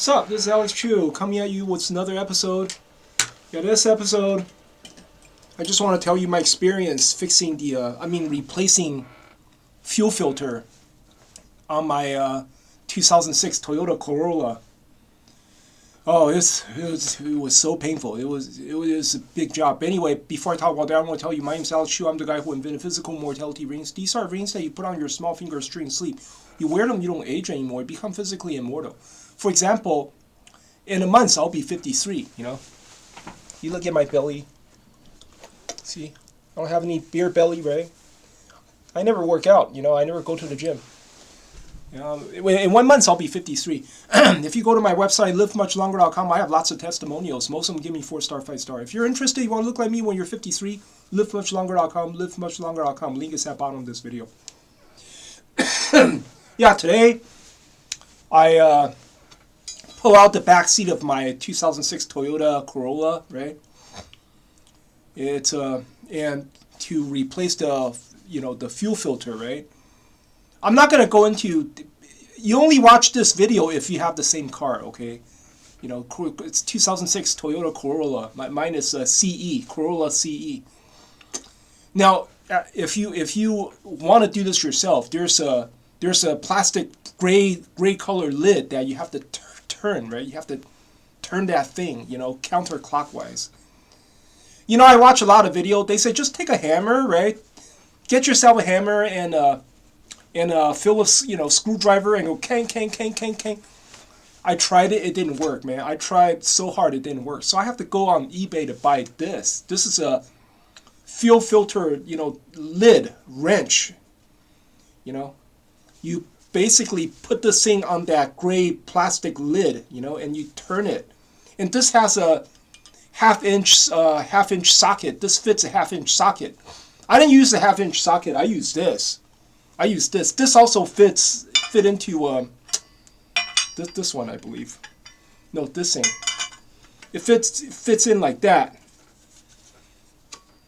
What's up? This is Alex Chu coming at you with another episode. Yeah, this episode, I just want to tell you my experience fixing replacing fuel filter on my 2006 Toyota Corolla. Oh, it was so painful. It was a big job. But anyway, before I talk about that, I want to tell you my name's Alex Chu. I'm the guy who invented physical mortality rings. These are rings that you put on your small finger during sleep. You wear them, you don't age anymore. You become physically immortal. For example, in a month, I'll be 53, you know. You look at my belly. See? I don't have any beer belly, right? I never work out, you know. I never go to the gym. In 1 month, I'll be 53. If you go to my website, livemuchlonger.com, I have lots of testimonials. Most of them give me 4-star, 5-star. If you're interested, you want to look like me when you're 53, livemuchlonger.com, livemuchlonger.com. Link is at the bottom of this video. Yeah, today, I pull out the back seat of my 2006 Toyota Corolla, right? It's and to replace the fuel filter, right? I'm not gonna go into. You only watch this video if you have the same car, okay? You know, it's 2006 Toyota Corolla. Mine is a CE, Corolla CE. Now, if you want to do this yourself, there's a plastic gray color lid that you have to turn, right? You have to turn that thing, you know, counterclockwise. You know, I watch a lot of video. They say just take a hammer, right? Get yourself a hammer and fill a screwdriver and go kang. I tried it, it didn't work, man. I tried so hard, it didn't work. So I have to go on eBay to buy this. This is a fuel filter, lid wrench. You know, you basically put this thing on that gray plastic lid, and you turn it. And this has a half-inch socket. This fits a half-inch socket. I didn't use the half-inch socket. I used this. This also fit into this one, I believe. No, this thing. It fits in like that.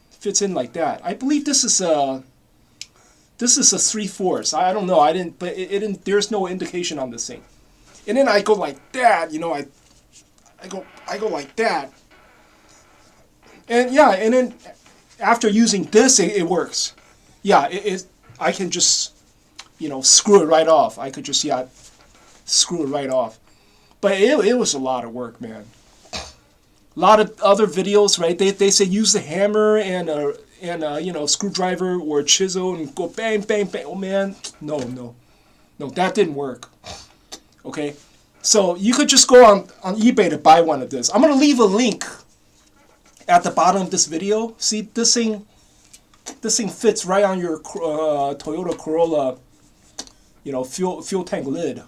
Fits in like that. I believe this is a 3/4. I don't know. I didn't. But it didn't. There's no indication on this thing. And then I go like that. I go like that. And yeah. And then after using this, it works. Yeah. I can just, screw it right off. I could just, screw it right off. But it was a lot of work, man. A lot of other videos, right? They say use the hammer and screwdriver or chisel and go bang, bang, bang. Oh, man. No, that didn't work. Okay? So you could just go on eBay to buy one of this. I'm going to leave a link at the bottom of this video. See, this thing fits right on your Toyota Corolla, fuel tank lid.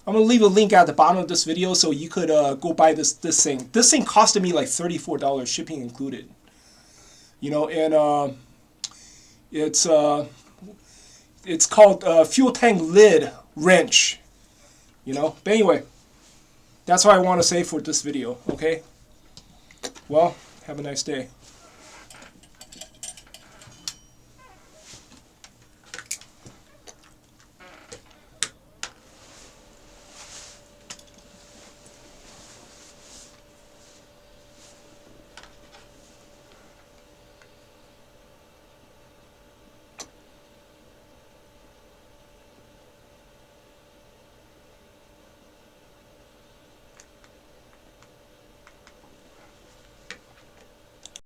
I'm gonna leave a link at the bottom of this video so you could go buy this thing. This thing costed me like $34, shipping included. And it's called fuel tank lid wrench. But anyway, that's what I want to say for this video. Okay. Well, have a nice day.